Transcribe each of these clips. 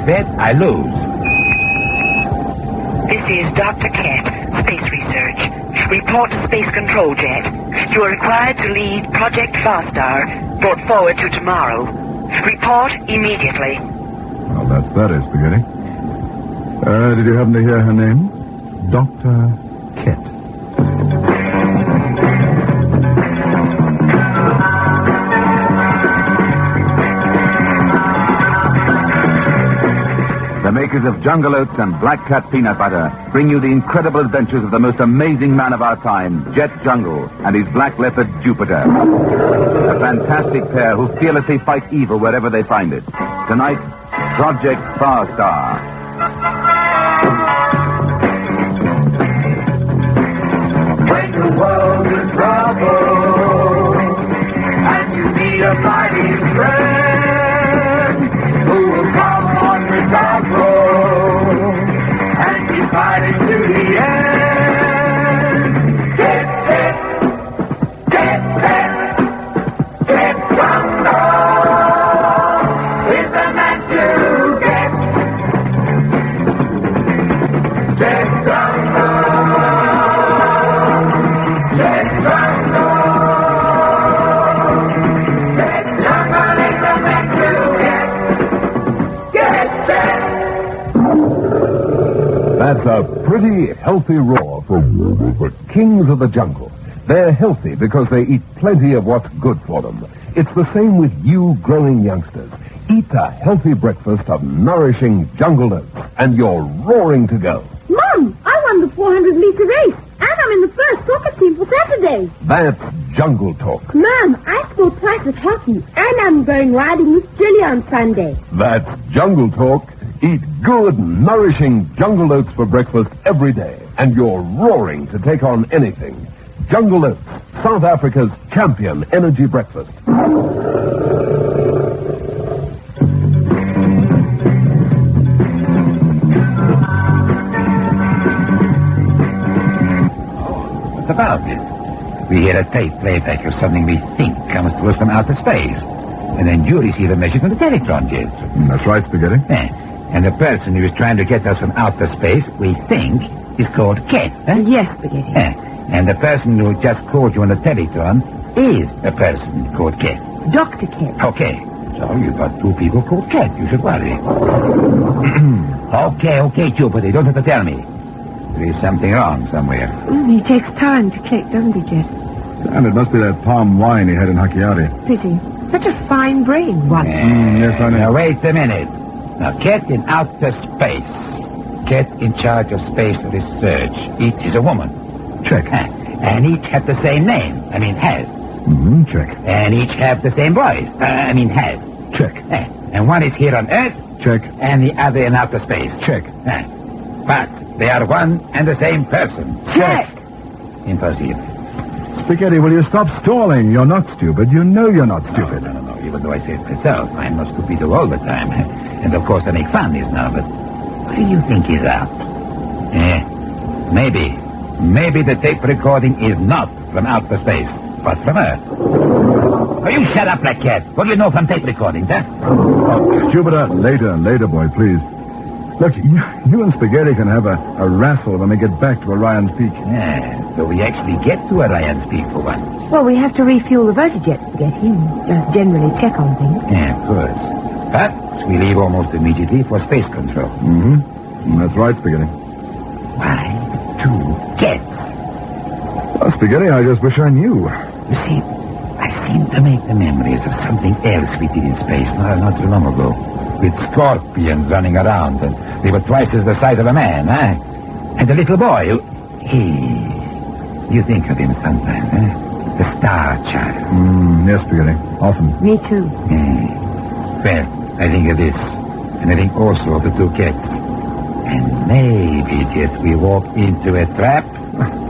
bet, I lose. This is Dr. Ket, Space Research. Report to Space Control Jet. You are required to lead Project Farstar, brought forward to tomorrow. Report immediately. Well, that's better, Spaghetti. Did you happen to hear her name? Dr. Ket. The makers of Jungle Oats and Black Cat Peanut Butter bring you the incredible adventures of the most amazing man of our time, Jet Jungle, and his black leopard, Jupiter. A fantastic pair who fearlessly fight evil wherever they find it. Tonight, Project Farstar. When the world is troubled and you need a fighting friend who will come on with our road and keep fighting to the end. Get Jungle is the man to get. Get Jungle. That's a pretty healthy roar for kings of the jungle. They're healthy because they eat plenty of what's good for them. It's the same with you growing youngsters. Eat a healthy breakfast of nourishing jungle oats, and you're roaring to go. Mom, I won the 400-meter race, and I'm in the first soccer team for Saturday. That's jungle talk. Mom, I scored twice at hockey, and I'm going riding with Jilly on Sunday. That's jungle talk. Eat good, nourishing jungle oats for breakfast every day, and you're roaring to take on anything. Jungle Oats, South Africa's champion energy breakfast. What's about it? We hear a tape playback of something we think comes to us from outer space. And then you receive a message from the Teletron jet. That's right, Spaghetti. And the person who is trying to get us from outer space, we think, is called Ket. Yes, Spaghetti. And the person who just called you on the Teletron is a person called Ket. Dr. Ket. Okay. So you've got two people called Ket. You should worry. Okay, Jupiter. You don't have to tell me. There is something wrong somewhere. He takes time to click, doesn't he, Jet? And it must be that palm wine he had in Hakiari. Pity. Such a fine brain, one. Yes, I know. Now, wait a minute. Now, Ket in outer space. Ket in charge of space research. Each is a woman. Check. And each have the same name. I mean, has. Check. And each have the same voice. I mean, has. Check. And one is here on Earth. Check. And the other in outer space. Check. But they are one and the same person. Check. Impossible. Spaghetti, will you stop stalling? You're not stupid. You know you're not stupid. No. Even though I say it myself, I'm not stupid all the time. And of course I make fun is now, but what do you think is up? Maybe the tape recording is not from outer space, but from Earth. Oh, you shut up, Black Cat. What do you know from tape recordings, huh? Oh, Jupiter, later, boy, please. Look, you and Spaghetti can have a wrestle when we get back to Orion's Peak. Yeah, so we actually get to Orion's Peak for once. Well, we have to refuel the Vertijet, Spaghetti, and just generally check on things. Yeah, of course. But we leave almost immediately for space control. That's right, Spaghetti. Why, two Kets. Well, Spaghetti, I just wish I knew. You see, I seem to make the memories of something else we did in space not too long ago. With scorpions running around, and they were twice as the size of a man, And the little boy who... You think of him sometimes, The Star Child. Yes, Spaghetti, often. Me too. Well, I think of this, and I think also of the two Kets. And maybe just we walk into a trap.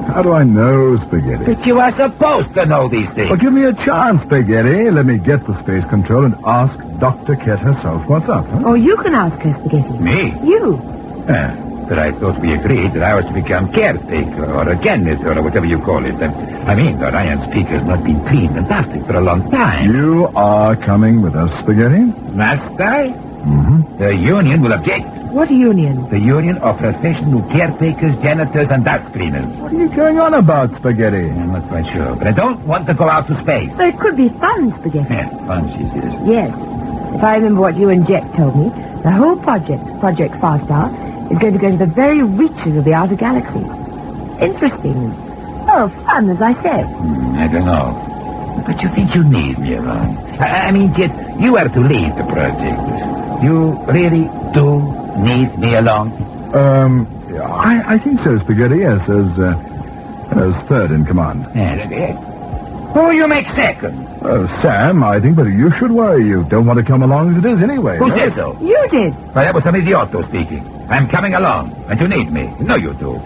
How do I know, Spaghetti? But you are supposed to know these things. Well, give me a chance, Spaghetti. Let me get the space control and ask Dr. Ket herself what's up, huh? Oh, you can ask her, Spaghetti. Me? You. But I thought we agreed that I was to become caretaker or a janitor or whatever you call it. I mean, the Orion's Peak has not been cleaned and dusted for a long time. You are coming with us, Spaghetti? Must I? Mm-hmm. The union will object. What union? The union of professional caretakers, janitors, and dust cleaners. What are you going on about, Spaghetti? I'm not quite sure, but I don't want to go out to space. Well, it could be fun, Spaghetti. Yeah, fun, she says. Yes. If I remember what you and Jet told me, the whole project, Project Farstar, is going to go to the very reaches of the outer galaxy. Interesting. Oh, fun, as I said. I don't know. But you think you need me around? I mean, Jet, you are to lead the project. You really do need me along? I think so, Spaghetti, yes, as third in command. Yes. Who you make second? Sam, I think that you should worry. You don't want to come along as it is anyway. Who no? said so? You did. Well, that was some idiotto speaking. I'm coming along, and you need me. No, you do.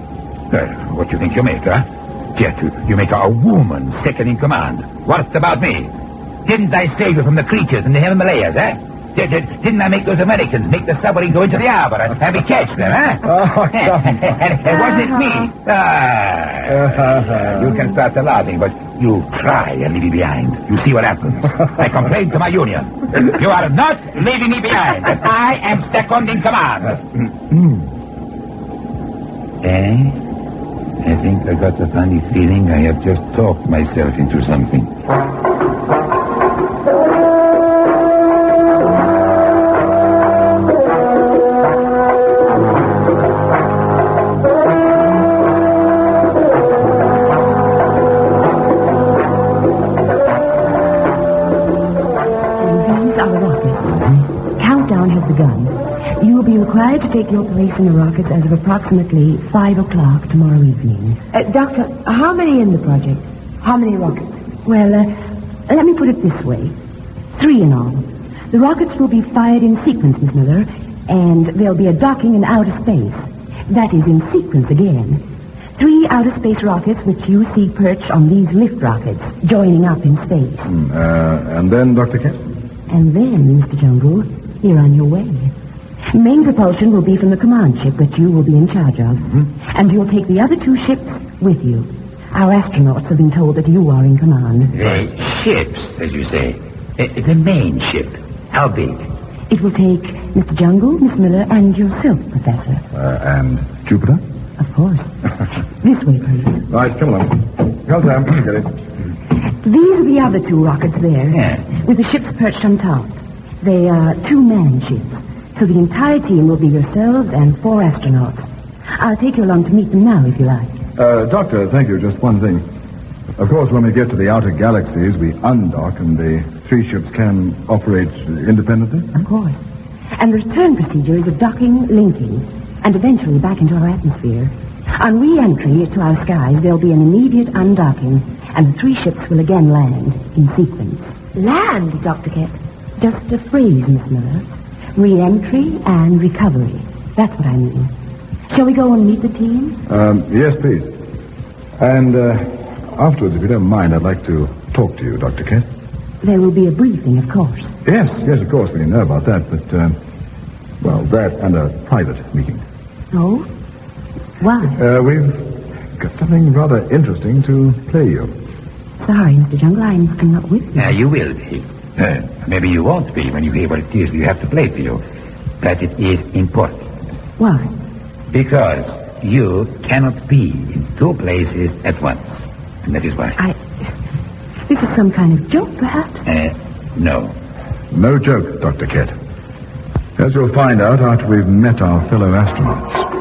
What you think you make, huh? Jet, you make a woman second in command. What about me? Didn't I save you from the creatures in the Himalayas, eh? Didn't I make those Americans make the submarine go into the harbor and we catch them, huh? And wasn't it me? You can start laughing, but you try and leave me behind. You see what happens. I complain to my union. You are not leaving me behind. I am second in command. I think I got a funny feeling I have just talked myself into something. Countdown has begun. You will be required to take your place in the rockets as of approximately 5 o'clock tomorrow evening. Doctor, how many in the project? How many rockets? Well, let me put it this way. 3 in all. The rockets will be fired in sequence, Miss Miller, and there'll be a docking in outer space. That is in sequence again. 3 outer space rockets which you see perched on these lift rockets, joining up in space. And then, Dr. Kent? And then, Mr. Jungle, you're on your way. Main propulsion will be from the command ship that you will be in charge of. And you'll take the other 2 ships with you. Our astronauts have been told that you are in command. Ships, as you say. The main ship. How big? It will take Mr. Jungle, Miss Miller, and yourself, Professor. And Jupiter? Of course. This way, please. Right, come along. Come, Sam. Get it. These are the other 2 rockets there, with the ships perched on top. They are 2-man ships, so the entire team will be yourselves and 4 astronauts. I'll take you along to meet them now, if you like. Doctor, thank you. Just one thing. Of course, when we get to the outer galaxies, we undock and the 3 ships can operate independently? Of course. And the return procedure is a docking, linking, and eventually back into our atmosphere. On re-entry to our skies, there'll be an immediate undocking, and the 3 ships will again land in sequence. Land, Dr. Kent? Just a phrase, Miss Miller. Re-entry and recovery. That's what I mean. Shall we go and meet the team? Yes, please. And afterwards, if you don't mind, I'd like to talk to you, Dr. Kent. There will be a briefing, of course. Yes, of course, we know about that, but, well, that and a private meeting. Oh? Why? We've got something rather interesting to play you. Sorry, Mr. Jungle, I'm not with you. You will be. Maybe you won't be when you hear what it is we have to play for you. But it is important. Why? Because you cannot be in 2 places at once. And that is why. This is some kind of joke, perhaps? No. No joke, Dr. Kent. As you'll find out after we've met our fellow astronauts.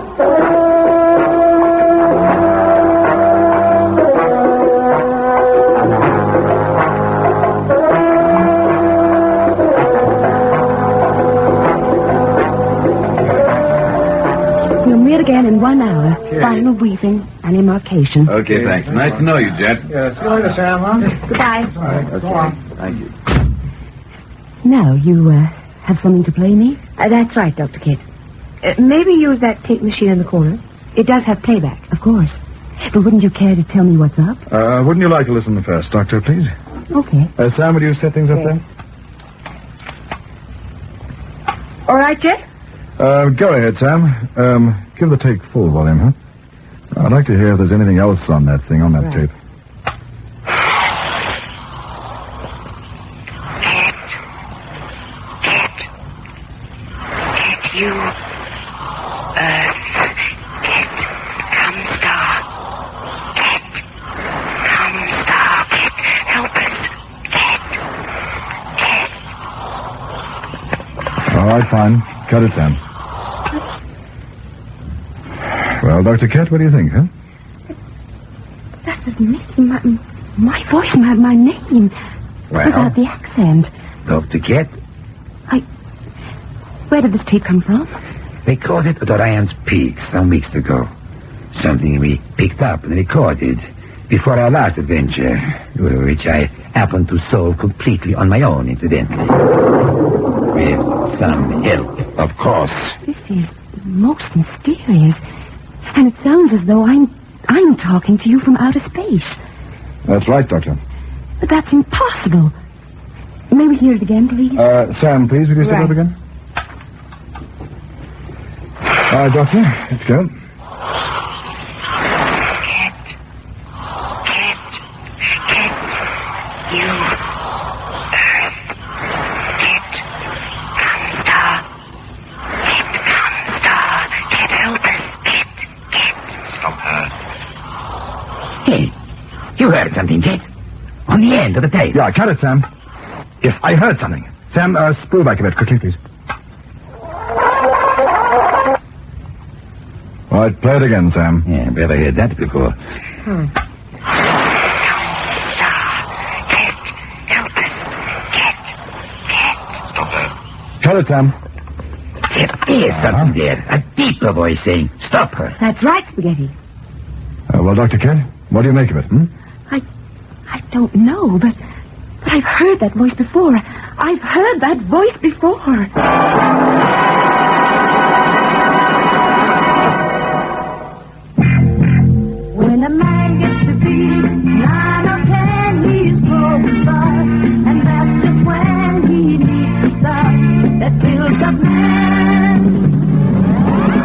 We'll meet again in 1 hour. Okay. Final briefing and embarkation. Okay, thanks. Nice to know you, Jet. Yes. See you later, Sam, huh? Goodbye. All right, go on. Thank you. Now, you, have something to play me? That's right, Dr. Kent. Maybe use that tape machine in the corner. It does have playback. Of course. But wouldn't you care to tell me what's up? Wouldn't you like to listen first, Doctor, please? Okay. Sam, would you set things up there? All right, Jet? Go ahead, Sam. Give the tape full volume, huh? I'd like to hear if there's anything else on that thing, on that tape. Earth. Get. Come, star. Get. Come, star. Get. Help us. Get. All right, fine. Cut it, Sam. Well, Dr. Kett, what do you think, huh? That was me. My voice, my name. Well? Without the accent. Dr. Kett, Where did this tape come from? they caught it at Orion's Peak some weeks ago. Something we picked up and recorded before our last adventure, which I happened to solve completely on my own, incidentally. With some help, of course. This is most mysterious. And it sounds as though I'm talking to you from outer space. That's right, Doctor. But that's impossible. May we hear it again, please? Sam, please, will you step Right. up again? All right, Doctor, let's go. Get. You. Earth. Get. Come, star. Get. Come, star. Get. Help us. Get. Stop her. Hey, you heard something, Kett? On the end of the tape. Yeah, cut it, Sam. Yes, I heard something. Sam, spool back a bit, quickly, please. All right, play it again, Sam. Yeah, better heard that before. Star. Get. Help us. Get. Stop her. Cut it, Sam. There's something there. A deeper voice saying, stop her. That's right, Spaghetti. Well, Dr. Kett, what do you make of it, I don't know, but I've heard that voice before. I've heard that voice before. When a man gets to be 9 or 10, he's growing fast. And that's just when he needs the stuff that builds up man.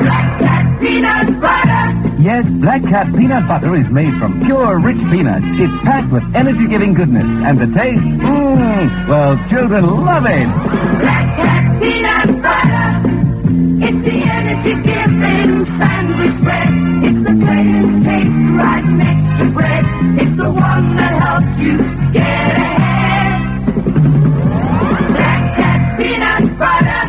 Black Cat Peanut Butter. Yes, Black Cat Peanut Butter is made from pure, rich peanuts. It's packed with energy-giving goodness. And the taste, well, children love it. Black Cat Peanut Butter. It's the energy-giving sandwich bread. It's the greatest taste right next to bread. It's the one that helps you get ahead. Black Cat Peanut Butter.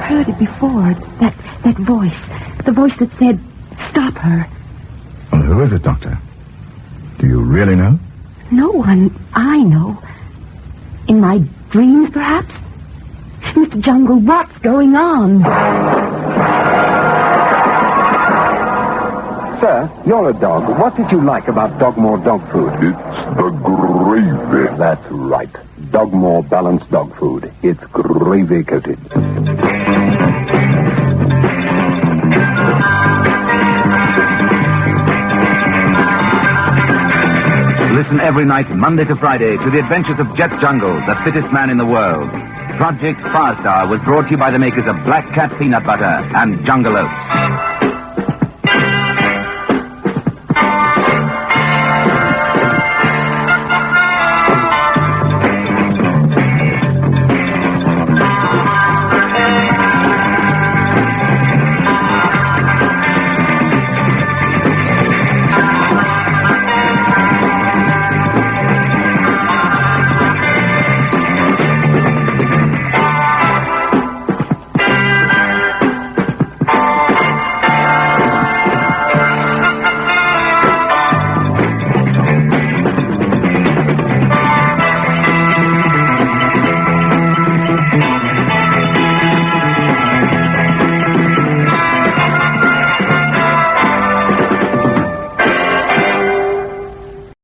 Heard it before. That voice. The voice that said, stop her. Well, who is it, Doctor? Do you really know? No one I know. In my dreams, perhaps? Mr. Jungle, what's going on? Sir, you're a dog. What did you like about Dogmore dog food? It's the gravy. That's right. Dogmore balanced dog food. It's gravy coated. Listen every night, Monday to Friday, to the adventures of Jet Jungle, the fittest man in the world. Project Farstar was brought to you by the makers of Black Cat Peanut Butter and Jungle Oats.